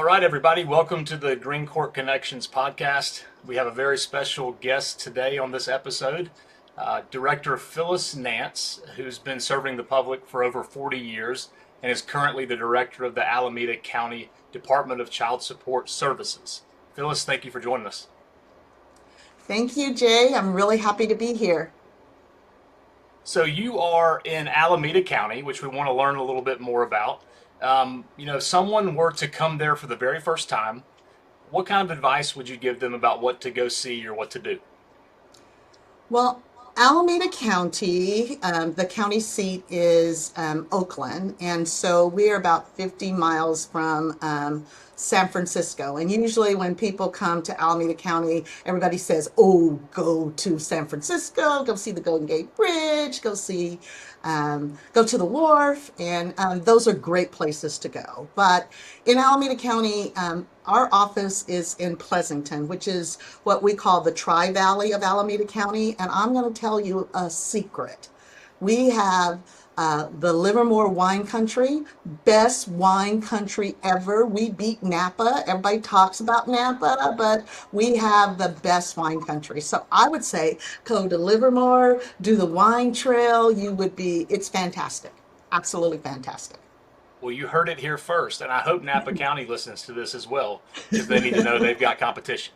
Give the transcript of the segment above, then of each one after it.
right, everybody. Welcome to the Greencourt Connections podcast. We have a very special guest today on this episode, Director Phyllis Nance, who's been serving the public for over 40 years and is currently the Director of the Alameda County Department of Child Support Services. Phyllis, thank you for joining us. Thank you, Jay. I'm really happy to be here. So you are in Alameda County, which we want to learn a little bit more about. If someone were to come there for the very first time, what kind of advice would you give them about what to go see or what to do? Well, Alameda County, the county seat is Oakland, and so we're about 50 miles from San Francisco. And usually, when people come to Alameda County, everybody says, "Oh, go to San Francisco, go see the Golden Gate Bridge, go to the wharf," and those are great places to go. But in Alameda County, our office is in Pleasanton, which is what we call the Tri-Valley of Alameda County. And I'm going to tell you a secret. We have the Livermore wine country, best wine country ever. We beat Napa. Everybody talks about Napa, but we have the best wine country. So I would say go to Livermore, do the wine trail. It's fantastic. Absolutely fantastic. Well, you heard it here first, and I hope Napa County listens to this as well, because they need to know they've got competition.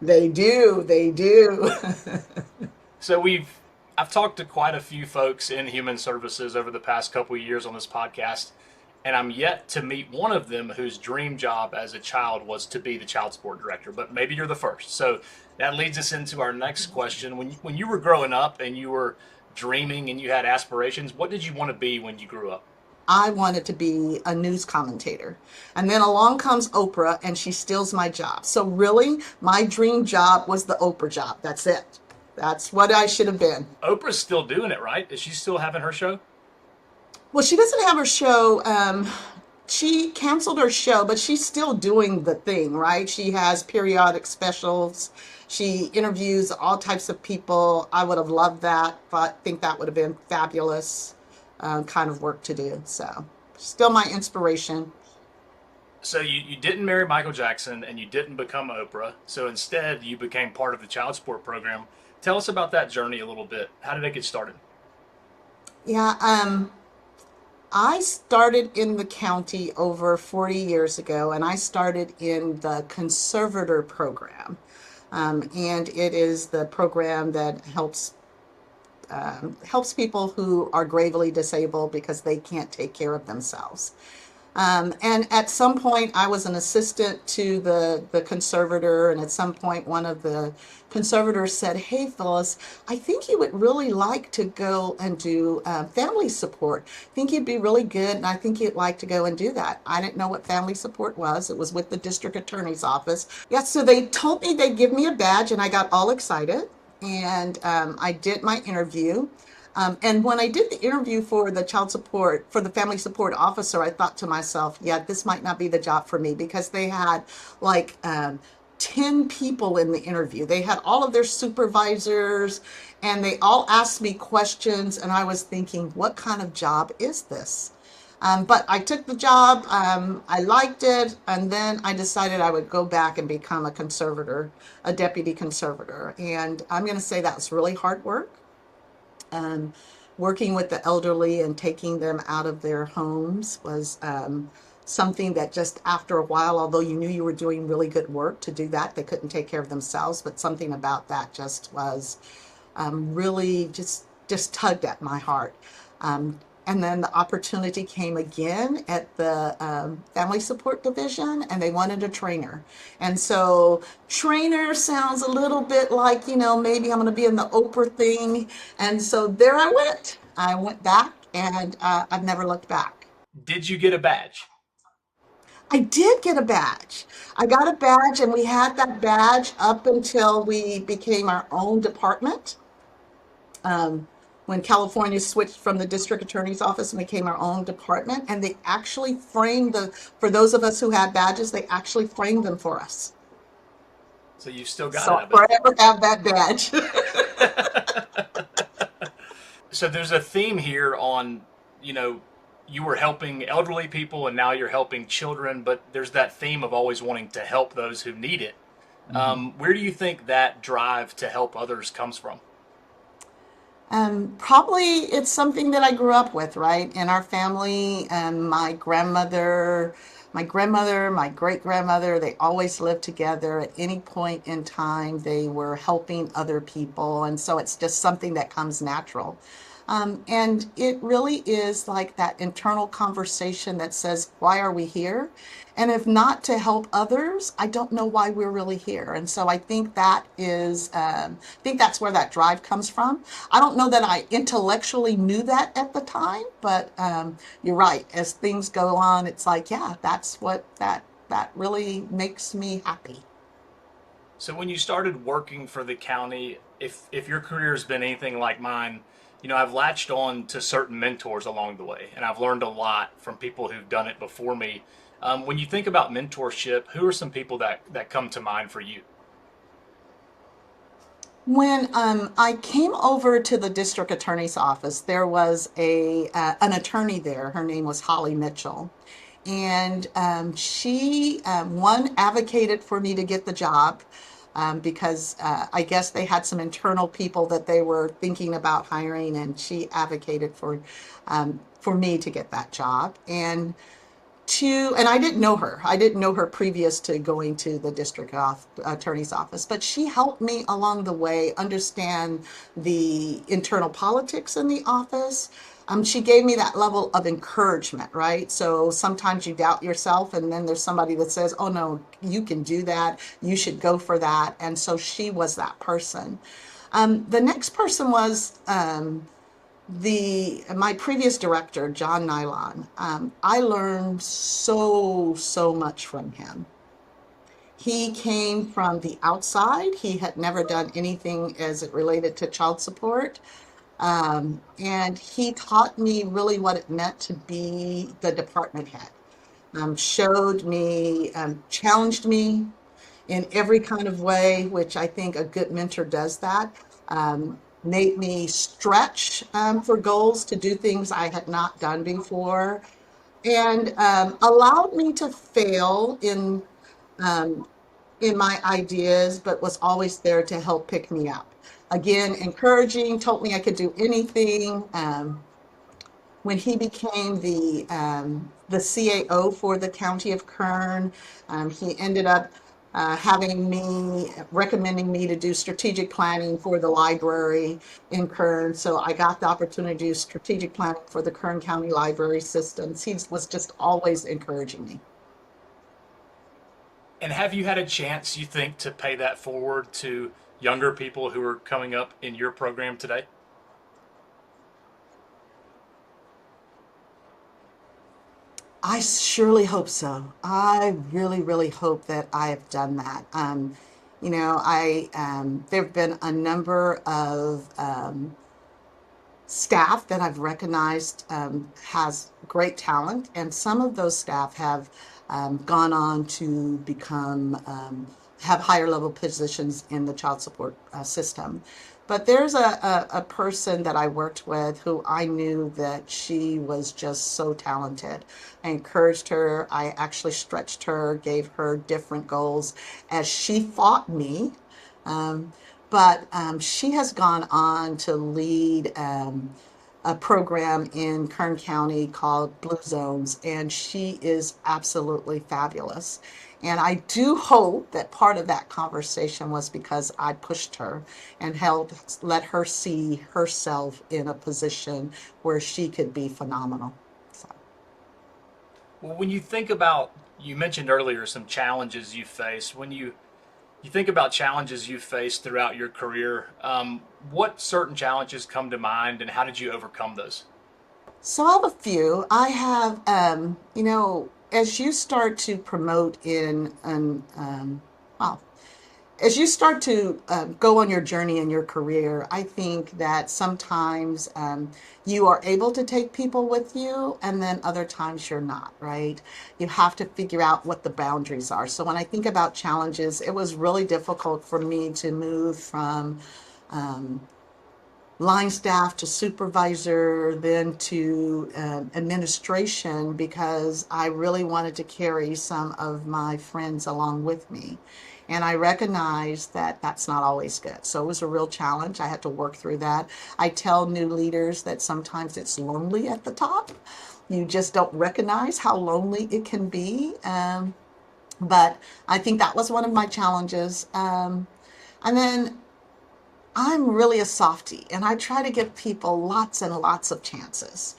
They do. They do. So I've talked to quite a few folks in human services over the past couple of years on this podcast, and I'm yet to meet one of them whose dream job as a child was to be the child support director, but maybe you're the first. So that leads us into our next question. When you were growing up and you were dreaming and you had aspirations, what did you want to be when you grew up? I wanted to be a news commentator. And then along comes Oprah and she steals my job. So really, my dream job was the Oprah job. That's it. That's what I should have been. Oprah's still doing it, right? Is she still having her show? Well, she doesn't have her show. She canceled her show, but she's still doing the thing, right? She has periodic specials. She interviews all types of people. I would have loved that, but I think that would have been fabulous kind of work to do. So still my inspiration. So you didn't marry Michael Jackson and you didn't become Oprah. So instead, you became part of the child support program. Tell us about that journey a little bit. How did it get started? Yeah, I started in the county over 40 years ago, and I started in the conservator program. And it is the program that helps people who are gravely disabled because they can't take care of themselves. And at some point, I was an assistant to the conservator, and at some point, one of the conservators said, "Hey, Phyllis, I think you would really like to go and do family support. I think you'd be really good, and I think you'd like to go and do that." I didn't know what family support was. It was with the district attorney's office. Yeah, so they told me they'd give me a badge, and I got all excited, and I did my interview. And when I did the interview for the family support officer, I thought to myself, yeah, this might not be the job for me because they had like 10 people in the interview. They had all of their supervisors and they all asked me questions. And I was thinking, what kind of job is this? But I took the job, I liked it, and then I decided I would go back and become a conservator, a deputy conservator. And I'm going to say that was really hard work. Um, Working with the elderly and taking them out of their homes was something that just after a while, although you knew you were doing really good work to do that, they couldn't take care of themselves. But something about that just was really just tugged at my heart. And then the opportunity came again at the family support division, and they wanted a trainer. And so, trainer sounds a little bit like, maybe I'm going to be in the Oprah thing. And so, there I went. I went back, and I've never looked back. Did you get a badge? I did get a badge. I got a badge, and we had that badge up until we became our own department. um, when California switched from the district attorney's office and became our own department. And they actually for those of us who had badges, they actually framed them for us. So you've still got So it, I I bet. forever have that badge. So there's a theme here on, you were helping elderly people and now you're helping children, but there's that theme of always wanting to help those who need it. Mhm. Where do you think that drive to help others comes from? Probably it's something that I grew up with, right? In our family, my great grandmother, they always lived together. At any point in time, they were helping other people. And so it's just something that comes natural. And it really is like that internal conversation that says, why are we here? And if not to help others, I don't know why we're really here. And so I think I think that's where that drive comes from. I don't know that I intellectually knew that at the time, but you're right. As things go on, it's like, yeah, that's what that really makes me happy. So when you started working for the county, if your career has been anything like mine, I've latched on to certain mentors along the way, and I've learned a lot from people who've done it before me. When you think about mentorship, who are some people that come to mind for you? When I came over to the district attorney's office, there was a an attorney there. Her name was Holly Mitchell, and she one advocated for me to get the job because I guess they had some internal people that they were thinking about hiring, and she advocated for me to get that job. And I didn't know her. I didn't know her previous to going to the attorney's office, but she helped me along the way understand the internal politics in the office. She gave me that level of encouragement, right? So sometimes you doubt yourself, and then there's somebody that says, "Oh no, you can do that. You should go for that." And so she was that person. The next person was the my previous director, John Nylon. I learned so much from him. He came from the outside. He had never done anything as it related to child support. And he taught me really what it meant to be the department head. Showed me, challenged me in every kind of way, which I think a good mentor does that. Made me stretch for goals to do things I had not done before, and allowed me to fail um, in my ideas, but was always there to help pick me up. Again, encouraging, told me I could do anything. When he became the CAO for the county of Kern, he ended up recommending me to do strategic planning for the library in Kern. So I got the opportunity to do strategic planning for the Kern County Library Systems. He was just always encouraging me. And have you had a chance, you think, to pay that forward to younger people who are coming up in your program today? I surely hope so. I really, really hope that I have done that. I there have been a number of staff that I've recognized has great talent, and some of those staff have gone on to become have higher level positions in the child support system. But there's a person that I worked with who I knew that she was just so talented. I encouraged her. I actually stretched her, gave her different goals as she fought me. Um, but she has gone on to lead a program in Kern County called Blue Zones, and she is absolutely fabulous. And I do hope that part of that conversation was because I pushed her and helped let her see herself in a position where she could be phenomenal. So. Well, when you think about, you mentioned earlier some challenges you faced. When you think about challenges you faced throughout your career, what certain challenges come to mind, and how did you overcome those? So I have a few. I have, as you start to promote well, as you start to go on your journey in your career, I think that sometimes you are able to take people with you, and then other times you're not, right? You have to figure out what the boundaries are. So when I think about challenges, it was really difficult for me to move from line staff to supervisor, then to administration, because I really wanted to carry some of my friends along with me. And I recognized that that's not always good. So it was a real challenge. I had to work through that. I tell new leaders that sometimes it's lonely at the top. You just don't recognize how lonely it can be. But I think that was one of my challenges. And then I'm really a softie, and I try to give people lots and lots of chances.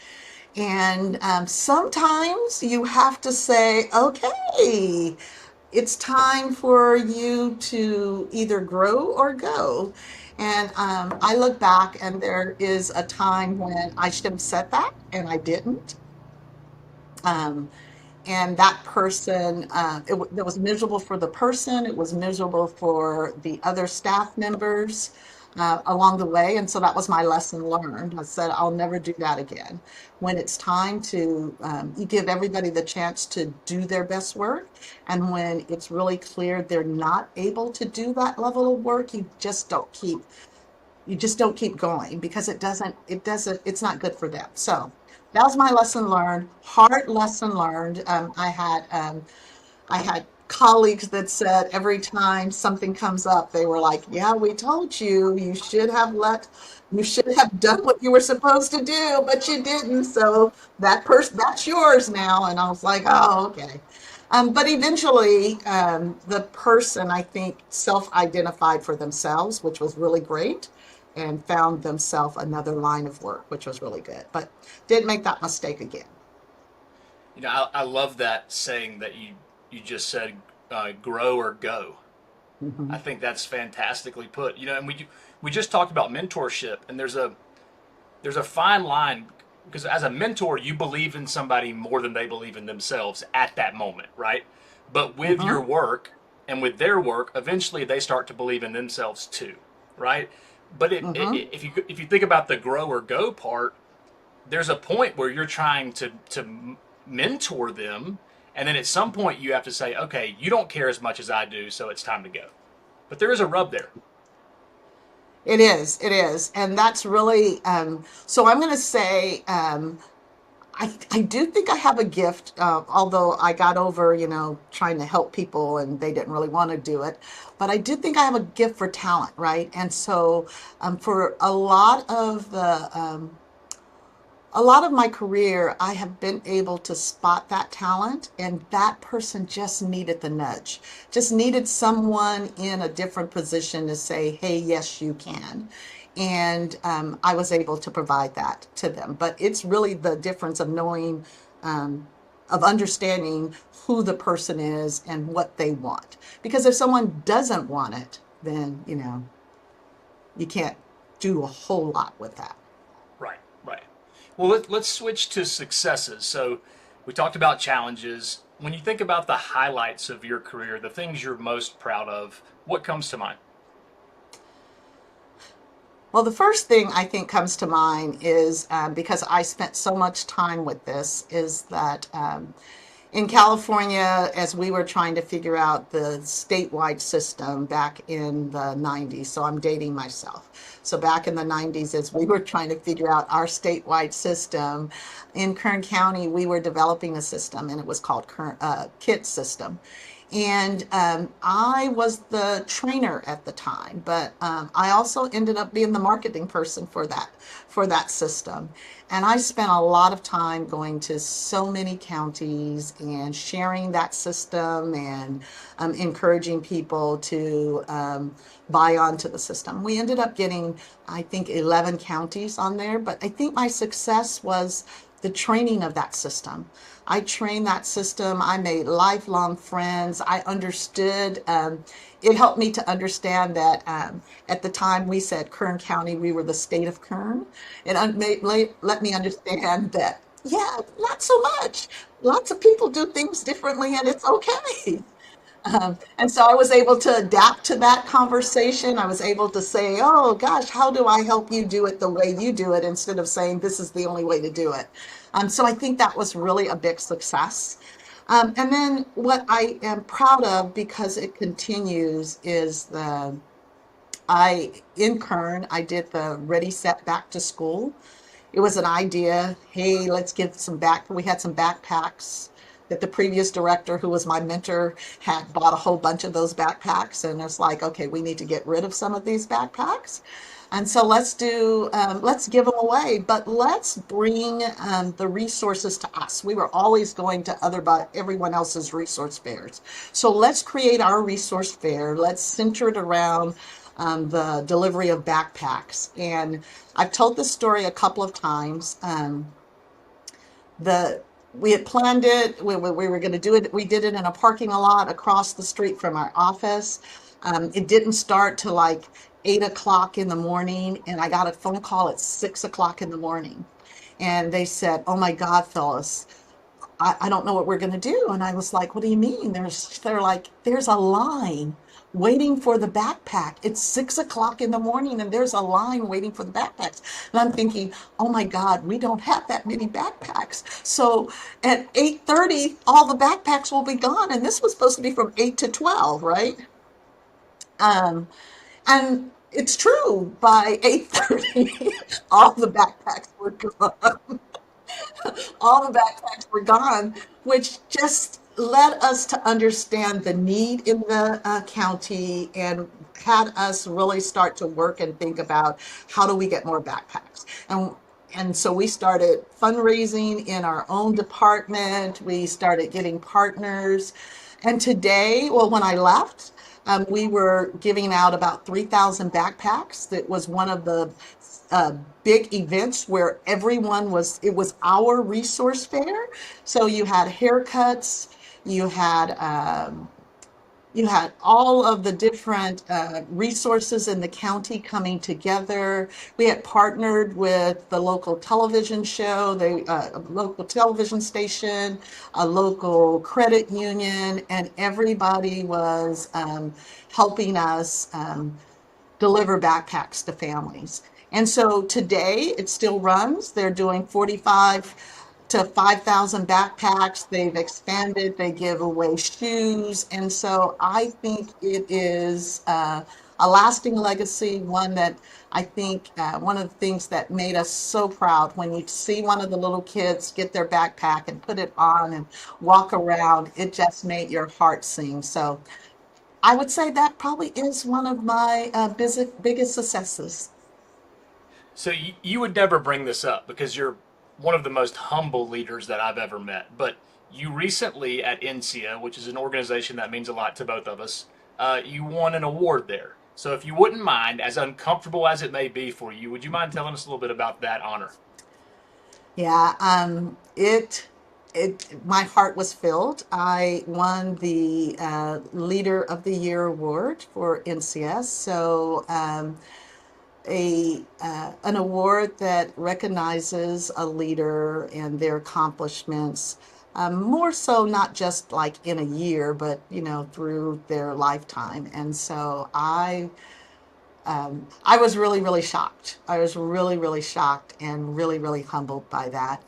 And sometimes you have to say, okay, it's time for you to either grow or go. And I look back, and there is a time when I should have said that, and I didn't. Um, and that person, it was miserable for the person, it was miserable for the other staff members along the way. And so that was my lesson learned. I said, I'll never do that again. When it's time to, you give everybody the chance to do their best work. And when it's really clear they're not able to do that level of work, you just don't keep going, because it's not good for them. So that was my lesson learned, hard lesson learned. I had colleagues that said every time something comes up, they were like, yeah, we told you, you should have done what you were supposed to do, but you didn't. So that's yours now. And I was like, oh, okay. But eventually, the person, I think, self-identified for themselves, which was really great, and found themselves another line of work, which was really good. But didn't make that mistake again. I love that saying that you just said, grow or go. I Hmm. think that's fantastically put. And we just talked about mentorship, and there's a fine line, because as a mentor, you believe in somebody more than they believe in themselves at that moment, right? But with your Hmm. work and with their work, eventually they start to believe in themselves too, right? But Hmm. if you think about the grow or go part, there's a point where you're trying to mentor them, and then at some point you have to say, okay, you don't care as much as I do, so it's time to go. But there is a rub there. It is. And that's really, so I'm going to say, I do think I have a gift, although I got over, trying to help people and they didn't really want to do it. But I do think I have a gift for talent, right? And so for a lot of my career, I have been able to spot that talent, and that person just needed the nudge, just needed someone in a different position to say, hey, yes, you can. And I was able to provide that to them. But it's really the difference of knowing, of understanding who the person is and what they want. Because if someone doesn't want it, then, you can't do a whole lot with that. Right, right. Well, let's switch to successes. So we talked about challenges. When you think about the highlights of your career, the things you're most proud of, what comes to mind? Well, the first thing I think comes to mind is, because I spent so much time with this, is that in California, as we were trying to figure out the statewide system back in the 90s, so I'm dating myself. So back in the 90s, as we were trying to figure out our statewide system, in Kern County, we were developing a system, and it was called KIT system. And I was the trainer at the time, but I also ended up being the marketing person for that system. And I spent a lot of time going to so many counties and sharing that system, and encouraging people to buy onto the system. We ended up getting, I think, 11 counties on there, but I think my success was the training of that system. I trained that system. I made lifelong friends. I understood. It helped me to understand that, at the time we said Kern County, we were the state of Kern. It let me understand that, yeah, not so much. Lots of people do things differently, and it's okay. And so I was able to adapt to that conversation. I was able to say, oh gosh, how do I help you do it the way you do it, instead of saying this is the only way to do it. So I think that was really a big success. And then what I am proud of, because it continues, is in Kern, I did the Ready, Set, Back to School. It was an idea. Hey, let's give some back. We had some backpacks that the previous director, who was my mentor, had bought a whole bunch of those backpacks. And it's like, okay, we need to get rid of some of these backpacks. And so let's give them away, but let's bring the resources to us. We were always going to everyone else's resource fairs. So let's create our resource fair. Let's center it around the delivery of backpacks. And I've told this story a couple of times. The We had planned it. We were going to do it. We did it in a parking lot across the street from our office. It didn't start till like 8 o'clock in the morning, and I got a phone call at 6 o'clock in the morning, and they said, "Oh my God, Phyllis, I don't know what we're going to do." And I was like, "What do you mean?" They're like, "There's a line waiting for the backpack. It's 6 o'clock in the morning and there's a line waiting for the backpacks." And I'm thinking, "Oh my God, we don't have that many backpacks." So at 8:30, all the backpacks will be gone. And this was supposed to be from 8 to 12, right? Um, and it's true. By 8:30, all the backpacks were gone. All the backpacks were gone, which just led us to understand the need in the county and had us really start to work and think about how do we get more backpacks. And so we started fundraising in our own department. We started getting partners. And today, well, when I left, we were giving out about 3,000 backpacks. That was one of the uh, big events where it was our resource fair. So you had haircuts, you had, you had all of the different resources in the county coming together. We had partnered with the local television show, a local television station, a local credit union, and everybody was helping us deliver backpacks to families. And so today it still runs. They're doing 45 to 5,000 backpacks. They've expanded, they give away shoes. And so I think it is a lasting legacy, one that I think one of the things that made us so proud when you see one of the little kids get their backpack and put it on and walk around, it just made your heart sing. So I would say that probably is one of my biggest successes. So you would never bring this up because you're one of the most humble leaders that I've ever met. But you recently at INSEA, which is an organization that means a lot to both of us, you won an award there. So if you wouldn't mind, as uncomfortable as it may be for you, would you mind telling us a little bit about that honor? Yeah, my heart was filled. I won the Leader of the Year award for NCS. So an award that recognizes a leader and their accomplishments, more so not just like in a year, but through their lifetime. And so I was really, really shocked. I was really, really shocked and really, really humbled by that.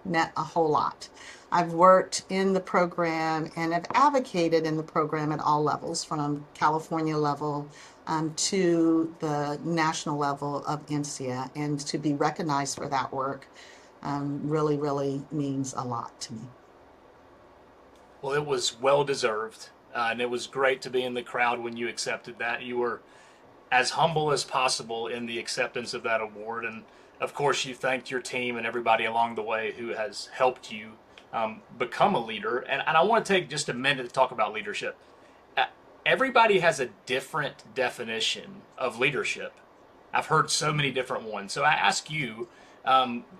Meant a whole lot. I've worked in the program and have advocated in the program at all levels, from California level to the national level of INSEA, and to be recognized for that work really, really means a lot to me. Well, it was well deserved, and it was great to be in the crowd when you accepted that. You were as humble as possible in the acceptance of that award. And of course, you thanked your team and everybody along the way who has helped you become a leader. And I want to take just a minute to talk about leadership. Uh, Everybody has a different definition of leadership. I've heard so many different ones. So I ask you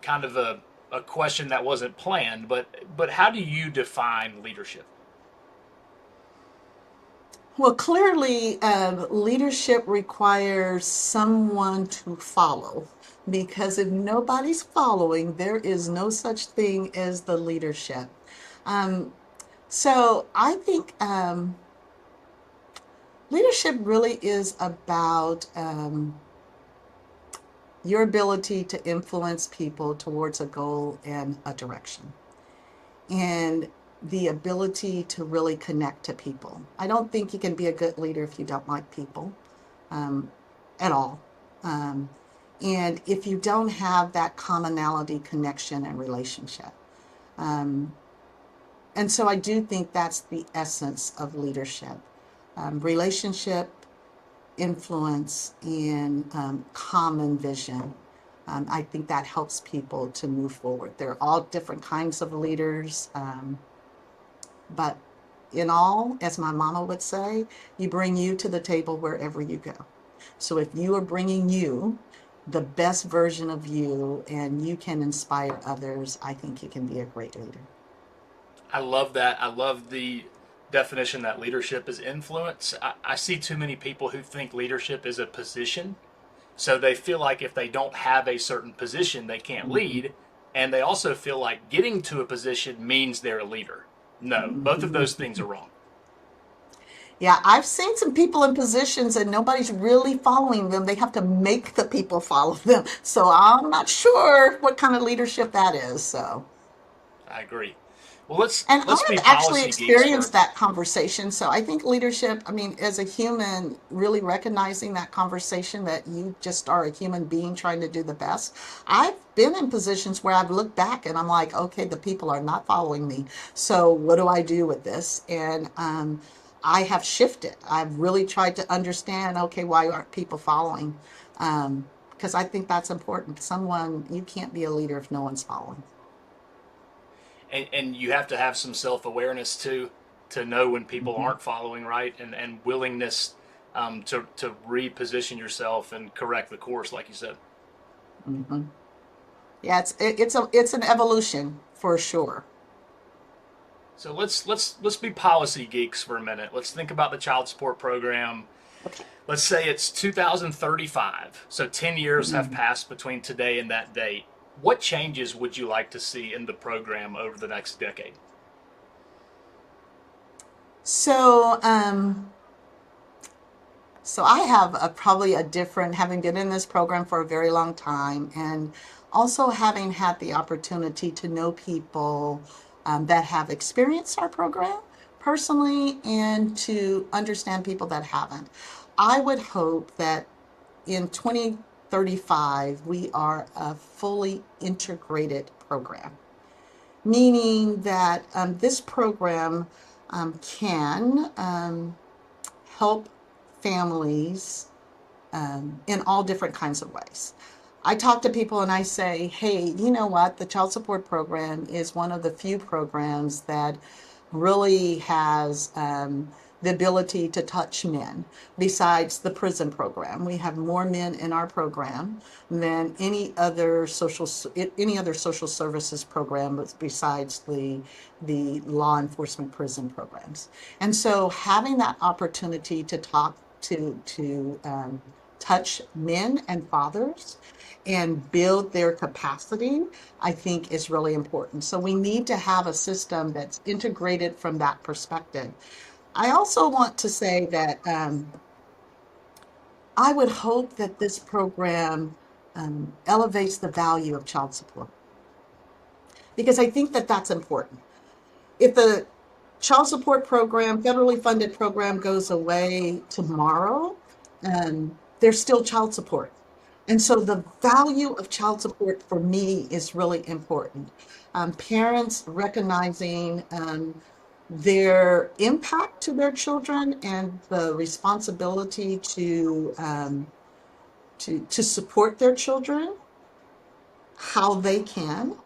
kind of a question that wasn't planned, but how do you define leadership? Well, clearly, leadership requires someone to follow, because if nobody's following, there is no such thing as the leadership. Um, so I think leadership really is about your ability to influence people towards a goal and a direction, and the ability to really connect to people. I don't think you can be a good leader if you don't like people. at all. Um, and if you don't have that commonality, connection, and relationship. Um, and so I do think that's the essence of leadership, relationship, influence, and common vision. I think that helps people to move forward. They're all different kinds of leaders, but in all, as my mama would say, you bring you to the table wherever you go. So if you are bringing you, the best version of you, and you can inspire others, I think you can be a great leader. I love that. I love the definition that leadership is influence. I see too many people who think leadership is a position. So they feel like if they don't have a certain position, they can't Mhm. lead. And they also feel like getting to a position means they're a leader. No, both of those things are wrong. Yeah, I've seen some people in positions and nobody's really following them. They have to make the people follow them. So I'm not sure what kind of leadership that is. So. I agree. Well, let's And let's be I've actually policy geeks for. experienced that conversation. So I think leadership, I mean, as a human, really recognizing that conversation that you just are a human being trying to do the best. I've been in positions where I've looked back and I'm like, okay, the people are not following me. So what do I do with this? And I have shifted. I've really tried to understand, okay, why aren't people following? Because I think that's important. Someone, you can't be a leader if no one's following. And you have to have some self awareness too to know when people Mhm. aren't following right, and willingness to reposition yourself and correct the course, like you said. Mhm. Yeah, it's an evolution for sure. So let's be policy geeks for a minute. Let's think about the child support program. Okay. Let's say it's 2035. So 10 years have Mm. passed between today and that date. What changes would you like to see in the program over the next decade? So, so I have probably a different, having been in this program for a very long time, and also having had the opportunity to know people that have experienced our program personally, and to understand people that haven't. I would hope that in 2035 we are a fully integrated program, meaning that this program can help families in all different kinds of ways. I talk to people and I say, hey, you know what? The child support program is one of the few programs that really has the ability to touch men. Besides the prison program, we have more men in our program than any other social services program besides the law enforcement prison programs. And so having that opportunity to talk to touch men and fathers and build their capacity, I think is really important. So we need to have a system that's integrated from that perspective. I also want to say that I would hope that this program elevates the value of child support, because I think that that's important. If the child support program, federally funded program, goes away tomorrow, there's still child support. And so the value of child support for me is really important. Parents recognizing their impact to their children and the responsibility to support their children how they can,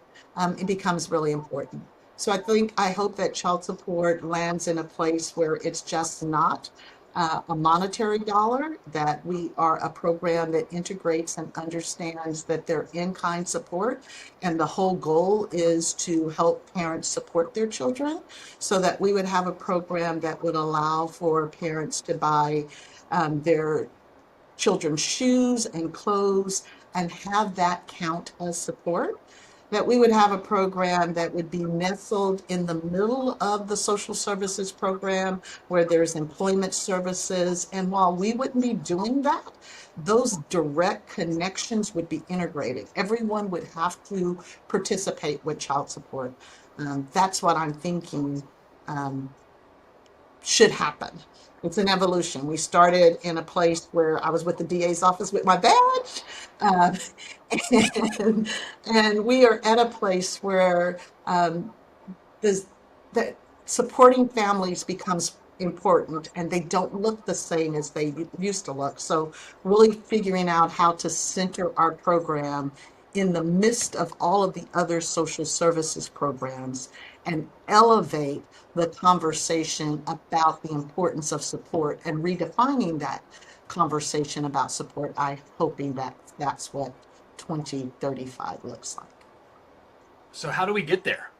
it becomes really important. So I hope that child support lands in a place where it's just not a monetary dollar, that we are a program that integrates and understands that they're in-kind support. And the whole goal is to help parents support their children, so that we would have a program that would allow for parents to buy their children's shoes and clothes and have that count as support. That we would have a program that would be nestled in the middle of the social services program, where there's employment services. And while we wouldn't be doing that, those direct connections would be integrated. Everyone would have to participate with child support. That's what I'm thinking. Um, should happen. It's an evolution. We started in a place where I was with the DA's office with my badge, uh, and, and we are at a place where this, that supporting families becomes important, and they don't look the same as they used to look. So really figuring out how to center our program in the midst of all of the other social services programs and elevate the conversation about the importance of support and redefining that conversation about support. I'm hoping that that's what 2035 looks like. So how do we get there?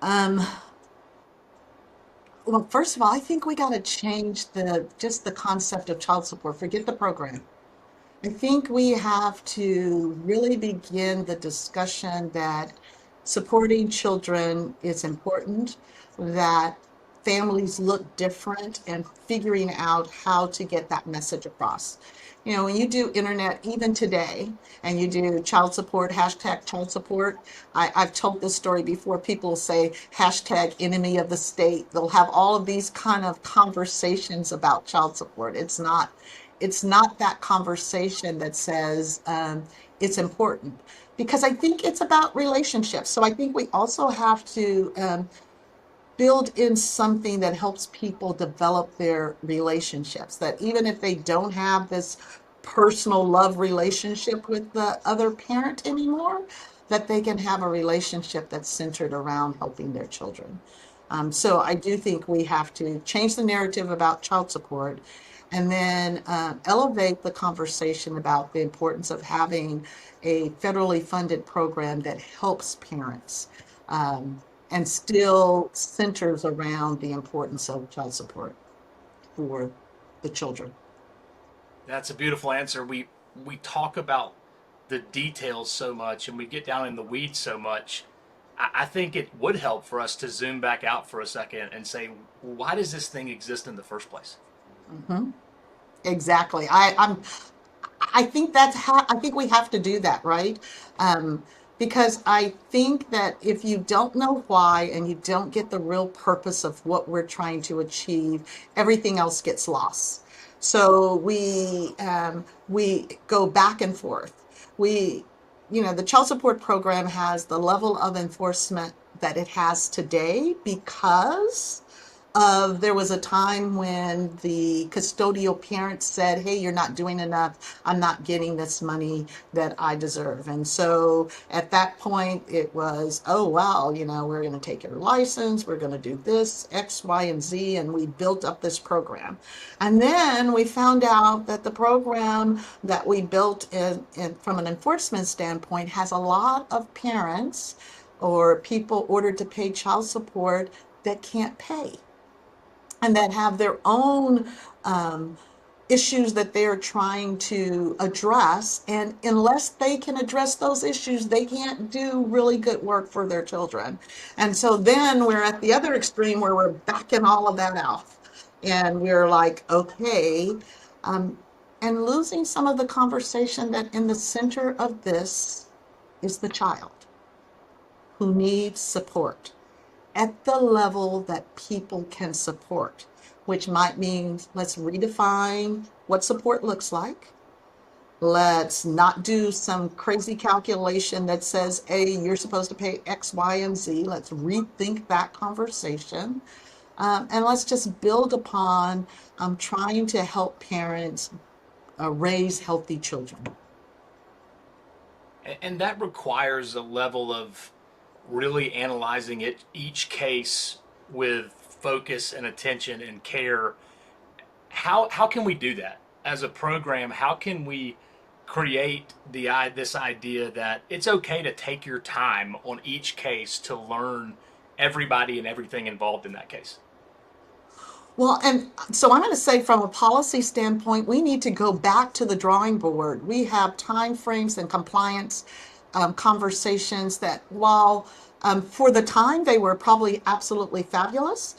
Um, Well, first of all, I think we got to change the just the concept of child support. Forget the program. I think we have to really begin the discussion that supporting children is important, that families look different, and figuring out how to get that message across. You know, when you do internet, even today, and you do child support, hashtag child support, I've told this story before. People say hashtag enemy of the state. They'll have all of these kind of conversations about child support. It's not that conversation that says it's important, because I think it's about relationships. So I think we also have to build in something that helps people develop their relationships, that even if they don't have this personal love relationship with the other parent anymore, that they can have a relationship that's centered around helping their children. So I do think we have to change the narrative about child support, and then elevate the conversation about the importance of having a federally funded program that helps parents, um, and still centers around the importance of child support for the children. That's a beautiful answer. We talk about the details so much and we get down in the weeds so much. I think it would help for us to zoom back out for a second and say, why does this thing exist in the first place? Mhm. Exactly. I think that's how I think we have to do that, right? Um, because I think that if you don't know why and you don't get the real purpose of what we're trying to achieve, everything else gets lost. So we go back and forth. We, the child support program has the level of enforcement that it has today because there was a time when the custodial parents said, "Hey, you're not doing enough. I'm not getting this money that I deserve." And so at that point, it was, "Oh, wow, we're going to take your license. We're going to do this, X, Y, and Z." And we built up this program. And then we found out that the program that we built from an enforcement standpoint has a lot of parents or people ordered to pay child support that can't pay, and that have their own um, issues that they're trying to address. And unless they can address those issues, they can't do really good work for their children. And so then we're at the other extreme where we're backing all of that out. And we're like, okay, um, and losing some of the conversation that in the center of this is the child who needs support at the level that people can support, which might mean let's redefine what support looks like. Let's not do some crazy calculation that says, hey, you're supposed to pay X, Y, and Z. Let's rethink that conversation. And let's just build upon trying to help parents raise healthy children. And that requires a level of really analyzing each case with focus and attention and care. How can we do that as a program? How can we create this idea that it's okay to take your time on each case to learn everybody and everything involved in that case? Well, and so I'm going to say from a policy standpoint, we need to go back to the drawing board. We have timeframes and compliance conversations that, while for the time they were probably absolutely fabulous,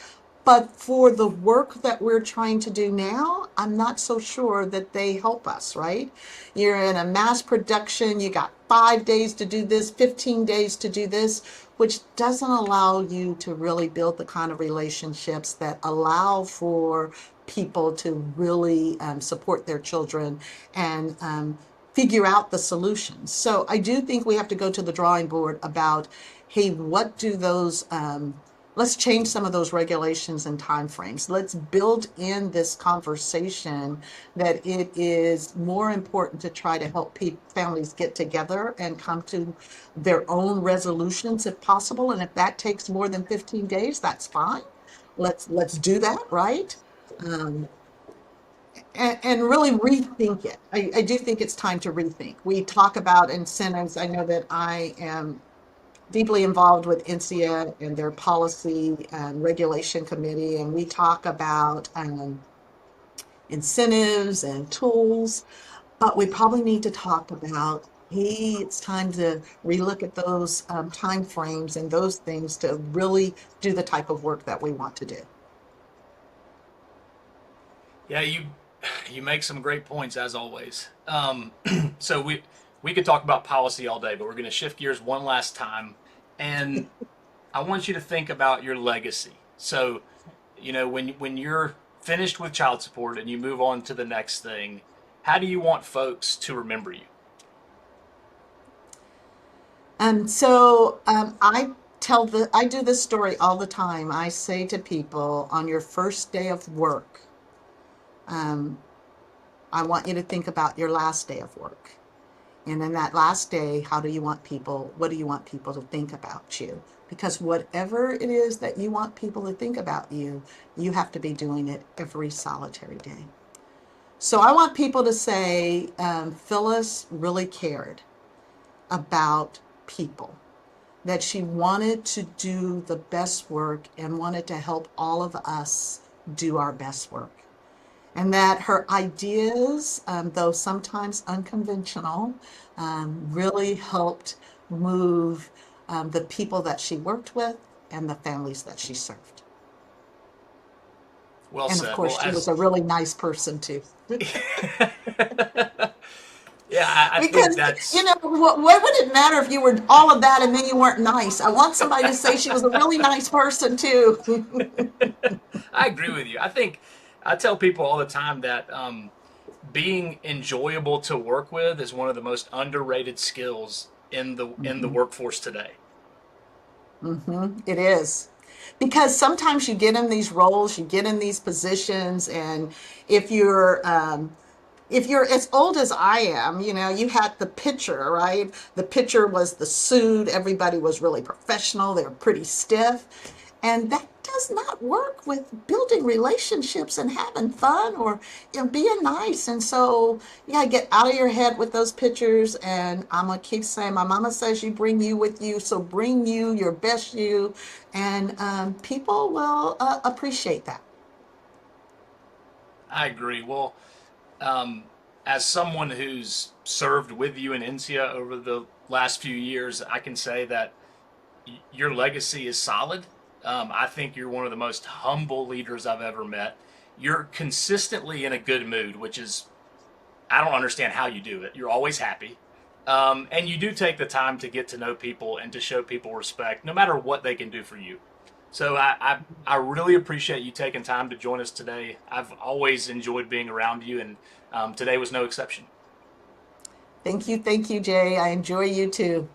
But for the work that we're trying to do now, I'm not so sure that they help us, right? You're in a mass production, you got 5 days to do this, 15 days to do this, which doesn't allow you to really build the kind of relationships that allow for people to really support their children and figure out the solutions. So I do think we have to go to the drawing board about, hey, what do those let's change some of those regulations and timeframes. Let's build in this conversation that it is more important to try to help families get together and come to their own resolutions if possible. And if that takes more than 15 days, that's fine. Let's do that, right? Um, and really rethink it. I do think it's time to rethink. We talk about incentives. I know that I am deeply involved with NCIA and their policy and regulation committee, and we talk about incentives and tools, but we probably need to talk about, hey, it's time to relook at those time frames and those things to really do the type of work that we want to do. Yeah, you make some great points as always. So we could talk about policy all day, but we're going to shift gears one last time, and I want you to think about your legacy. So, when you're finished with child support and you move on to the next thing, how do you want folks to remember you? I do this story all the time. I say to people, on your first day of work, um, I want you to think about your last day of work. And in that last day, what do you want people to think about you? Because whatever it is that you want people to think about you, you have to be doing it every solitary day. So I want people to say, Phyllis really cared about people, that she wanted to do the best work and wanted to help all of us do our best work. And that her ideas, though sometimes unconventional, really helped move the people that she worked with and the families that she served. Well And of said. course, Well, she was as a really nice person too. yeah, I think Because, that's what would it matter if you were all of that and then you weren't nice? I want somebody to say she was a really nice person too. I agree with you. I think I tell people all the time that being enjoyable to work with is one of the most underrated skills in the workforce today. It is. Because sometimes you get in these roles, you get in these positions, and if you're if you're as old as I am, you had the picture, right? The picture was the suit, everybody was really professional, they were pretty stiff. And that does not work with building relationships and having fun or being nice. And so, yeah, get out of your head with those pictures. And I'm gonna keep saying, my mama says you bring you with you, so bring you your best you, and people will appreciate that. I agree. Well, um, as someone who's served with you in India over the last few years, I can say that your legacy is solid. I think you're one of the most humble leaders I've ever met. You're consistently in a good mood, which is, I don't understand how you do it. You're always happy. And you do take the time to get to know people and to show people respect, no matter what they can do for you. So I really appreciate you taking time to join us today. I've always enjoyed being around you, and today was no exception. Thank you, Jay. I enjoy you too.